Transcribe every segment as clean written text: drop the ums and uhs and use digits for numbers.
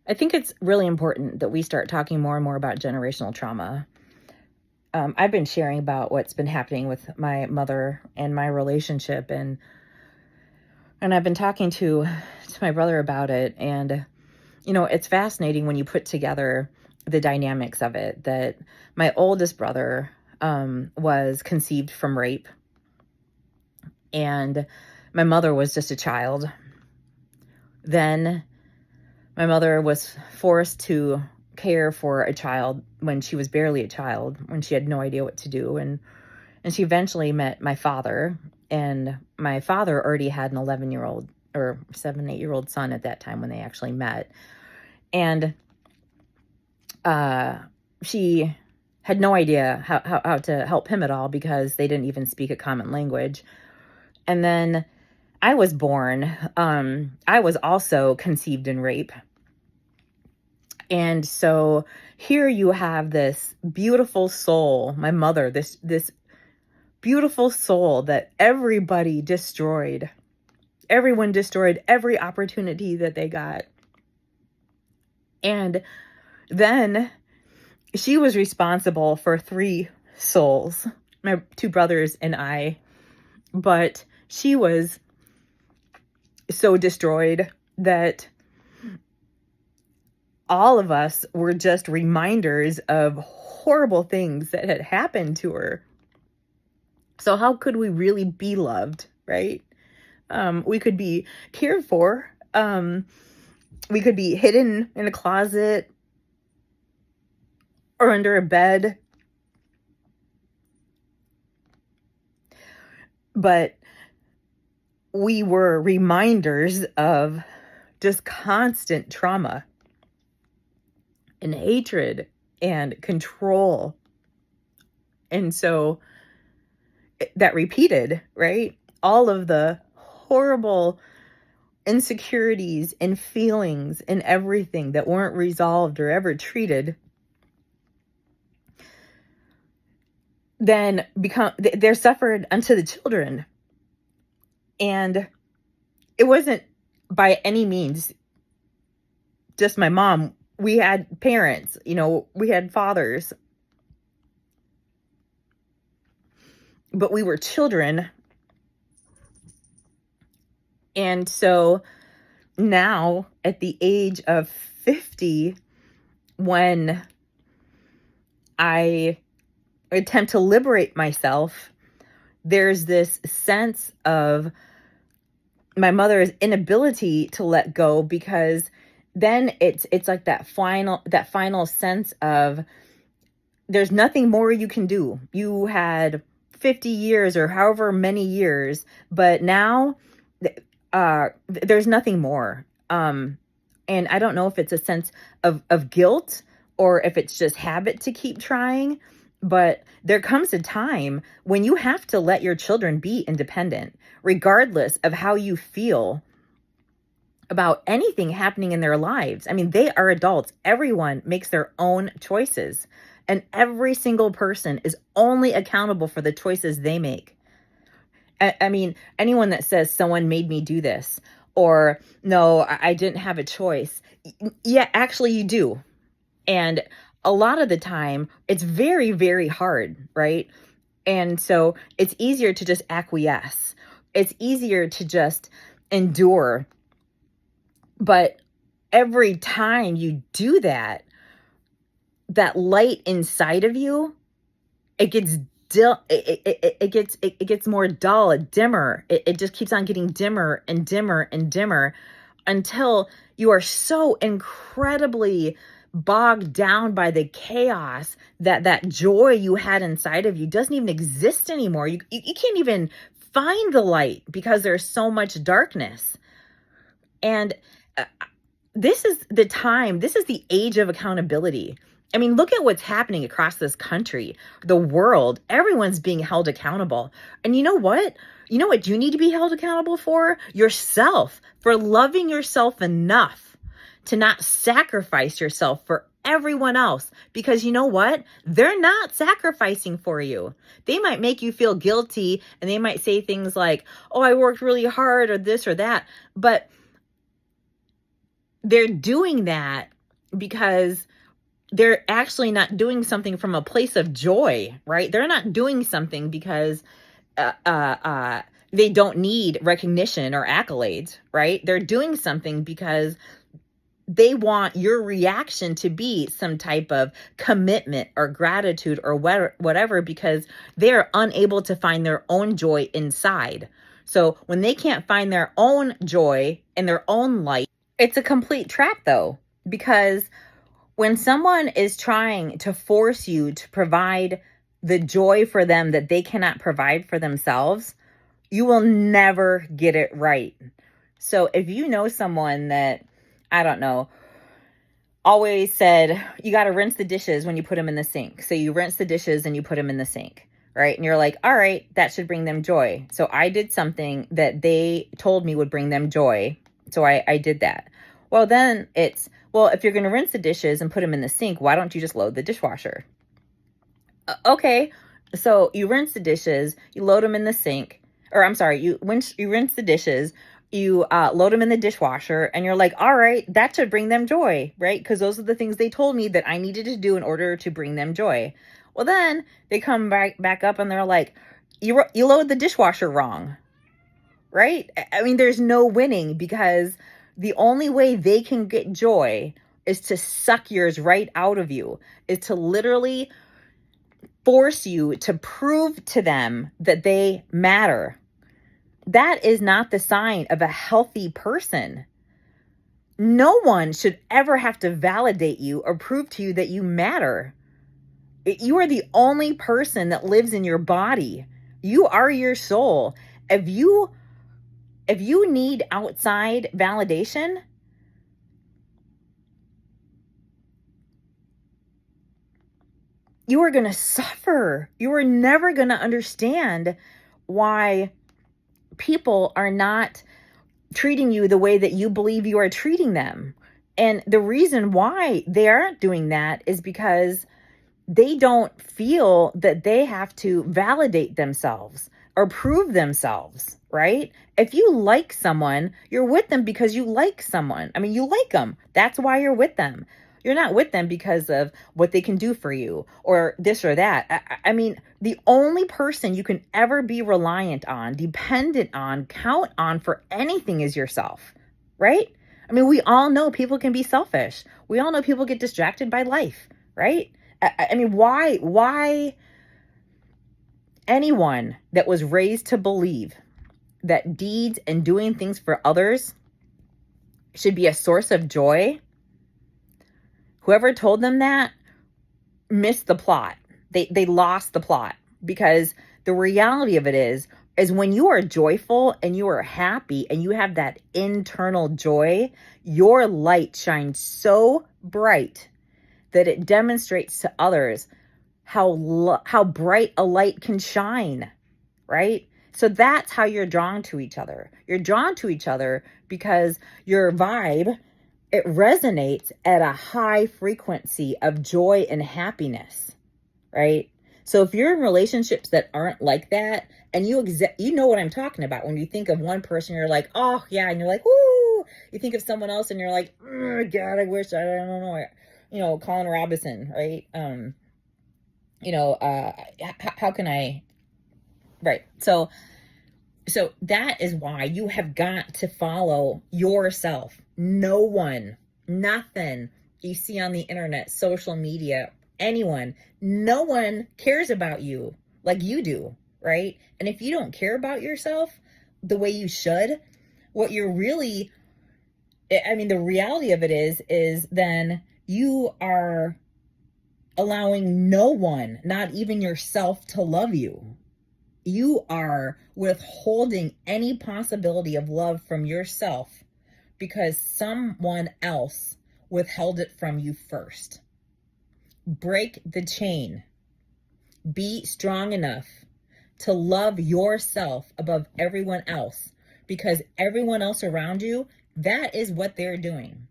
I think it's really important that we start talking more and more about generational trauma. I've been sharing about what's been happening with my mother and my relationship, and I've been talking to my brother about it. And it's fascinating when you put together the dynamics of it. That my oldest brother was conceived from rape, and my mother was just a child. Then my mother was forced to care for a child when she was barely a child, when she had no idea what to do. And she eventually met my father, and my father already had an 11-year-old or 7, 8-year-old son at that time when they actually met. And she had no idea how to help him at all because they didn't even speak a common language. And then I was born. I was also conceived in rape. And so here you have this beautiful soul, my mother, this beautiful soul that everybody destroyed. Everyone destroyed every opportunity that they got. And then she was responsible for 3 souls, my 2 brothers and I. But she was so destroyed that all of us were just reminders of horrible things that had happened to her. So how could we really be loved, right? We could be cared for. We could be hidden in a closet or under a bed. But we were reminders of just constant trauma and hatred and control. And so that repeated, right? All of the horrible insecurities and feelings and everything that weren't resolved or ever treated, then they're suffered unto the children. And it wasn't by any means just my mom. We had parents, we had fathers, but we were children. And so now at the age of 50, when I attempt to liberate myself, there's this sense of my mother's inability to let go, because then it's like that final sense of there's nothing more you can do. You had 50 years or however many years, but now there's nothing more. And I don't know if it's a sense of guilt or if it's just habit to keep trying, but there comes a time when you have to let your children be independent, regardless of how you feel about anything happening in their lives. I mean, they are adults. Everyone makes their own choices, and every single person is only accountable for the choices they make. I mean, anyone that says someone made me do this, or no, I didn't have a choice. Yeah, actually you do. And a lot of the time it's very, very hard, right? And so it's easier to just acquiesce. It's easier to just endure. But every time you do that, that light inside of you, it gets it gets more dull, dimmer. It just keeps on getting dimmer and dimmer and dimmer until you are so incredibly bogged down by the chaos that joy you had inside of you doesn't even exist anymore. You can't even find the light because there's so much darkness. And this is the time, this is the age of accountability. I mean, look at what's happening across this country, the world. Everyone's being held accountable. And you know what? You know what you need to be held accountable for? Yourself, for loving yourself enough to not sacrifice yourself for everyone else. Because you know what? They're not sacrificing for you. They might make you feel guilty, and they might say things like, oh, I worked really hard, or this or that. But they're doing that because they're actually not doing something from a place of joy, right? They're not doing something because uh, uh, uh, they don't need recognition or accolades, right? They're doing something because they want your reaction to be some type of commitment or gratitude or whatever, because they're unable to find their own joy inside. So when they can't find their own joy in their own light, it's a complete trap though, because when someone is trying to force you to provide the joy for them that they cannot provide for themselves, you will never get it right. So if you know someone that, I don't know, always said, you got to rinse the dishes when you put them in the sink. So you rinse the dishes and you put them in the sink, right? And you're like, all right, that should bring them joy. So I did something that they told me would bring them joy. So I did that. Well, then it's, well, if you're going to rinse the dishes and put them in the sink, why don't you just load the dishwasher? Okay. So you rinse the dishes, you load them in the sink, or I'm sorry, you rinse the dishes, you load them in the dishwasher, and you're like, all right, that should bring them joy, right? Because those are the things they told me that I needed to do in order to bring them joy. Well, then they come back up and they're like, you load the dishwasher wrong, right? I mean, there's no winning, because the only way they can get joy is to suck yours right out of you, is to literally force you to prove to them that they matter. That is not the sign of a healthy person. No one should ever have to validate you or prove to you that you matter. You are the only person that lives in your body. You are your soul. If you need outside validation, you are going to suffer. You are never going to understand why people are not treating you the way that you believe you are treating them. And the reason why they aren't doing that is because they don't feel that they have to validate themselves or prove themselves, right? If you like someone, you're with them because you like someone. I mean, you like them. That's why you're with them. You're not with them because of what they can do for you or this or that. I mean, the only person you can ever be reliant on, dependent on, count on for anything is yourself, right? I mean, we all know people can be selfish. We all know people get distracted by life, right? I mean, why anyone that was raised to believe that deeds and doing things for others should be a source of joy, whoever told them that missed the plot. They lost the plot, because the reality of it is when you are joyful and you are happy and you have that internal joy, your light shines so bright that it demonstrates to others how bright a light can shine, right? So that's how you're drawn to each other. You're drawn to each other because your vibe, it resonates at a high frequency of joy and happiness, right? So if you're in relationships that aren't like that, and you know what I'm talking about. When you think of one person, you're like, oh yeah, and you're like, woo. You think of someone else and you're like, oh, God, I wish, I don't know, Colin Robinson, right? How can I, right? So that is why you have got to follow yourself. No one, nothing you see on the internet, social media, anyone, no one cares about you like you do, right? And if you don't care about yourself the way you should, what you're really, I mean, the reality of it is then you are allowing no one, not even yourself, to love you. You are withholding any possibility of love from yourself because someone else withheld it from you first. Break the chain. Be strong enough to love yourself above everyone else, because everyone else around you, that is what they're doing.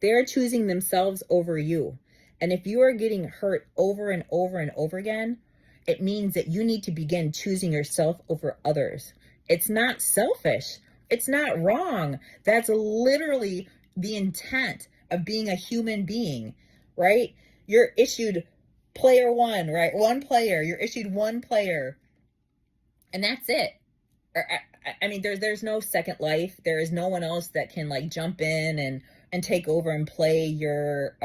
They're choosing themselves over you. And if you are getting hurt over and over and over again, it means that you need to begin choosing yourself over others. It's not selfish. It's not wrong. That's literally the intent of being a human being, right? You're issued player one, right? One player. You're issued one player, and that's it. I mean, there's no second life. There is no one else that can like jump in and take over and play your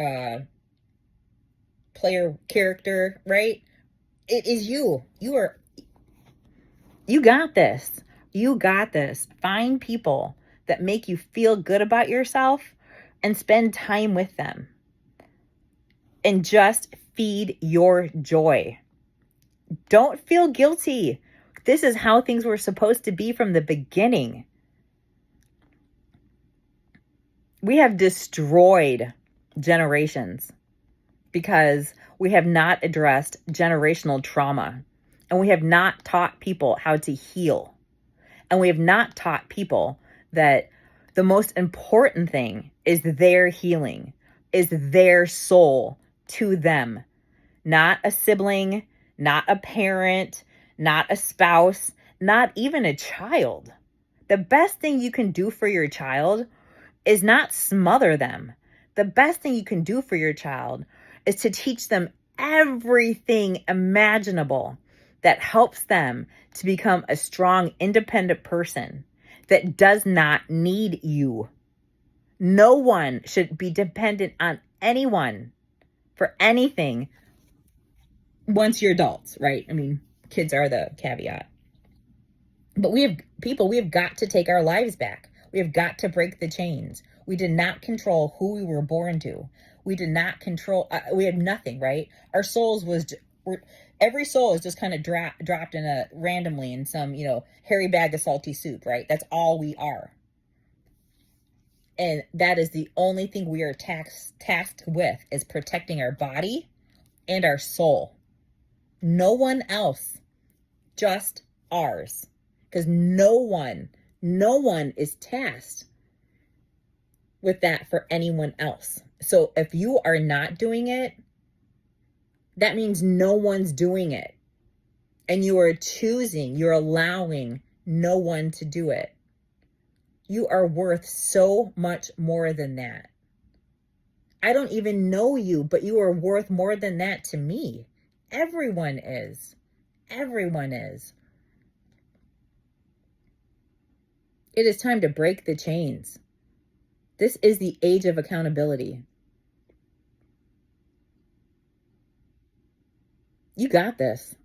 player character, right? It is you. You got this. You got this. Find people that make you feel good about yourself and spend time with them. And just feed your joy. Don't feel guilty. This is how things were supposed to be from the beginning. We have destroyed generations because we have not addressed generational trauma, and we have not taught people how to heal. And we have not taught people that the most important thing is their healing, is their soul to them, not a sibling, not a parent, not a spouse, not even a child. The best thing you can do for your child is not smother them. The best thing you can do for your child is to teach them everything imaginable that helps them to become a strong, independent person that does not need you. No one should be dependent on anyone for anything once you're adults, right? I mean, kids are the caveat. But we have got to take our lives back. We have got to break the chains. We did not control who we were born to. We did not control, we had nothing, right? Our souls every soul is just kind of dropped in randomly in some, hairy bag of salty soup, right? That's all we are. And that is the only thing we are tasked with, is protecting our body and our soul. No one else, just ours. Because no one is tasked with that for anyone else. So if you are not doing it, that means no one's doing it. And you're allowing no one to do it. You are worth so much more than that. I don't even know you, but you are worth more than that to me. Everyone is. Everyone is. It is time to break the chains. This is the age of accountability. You got this.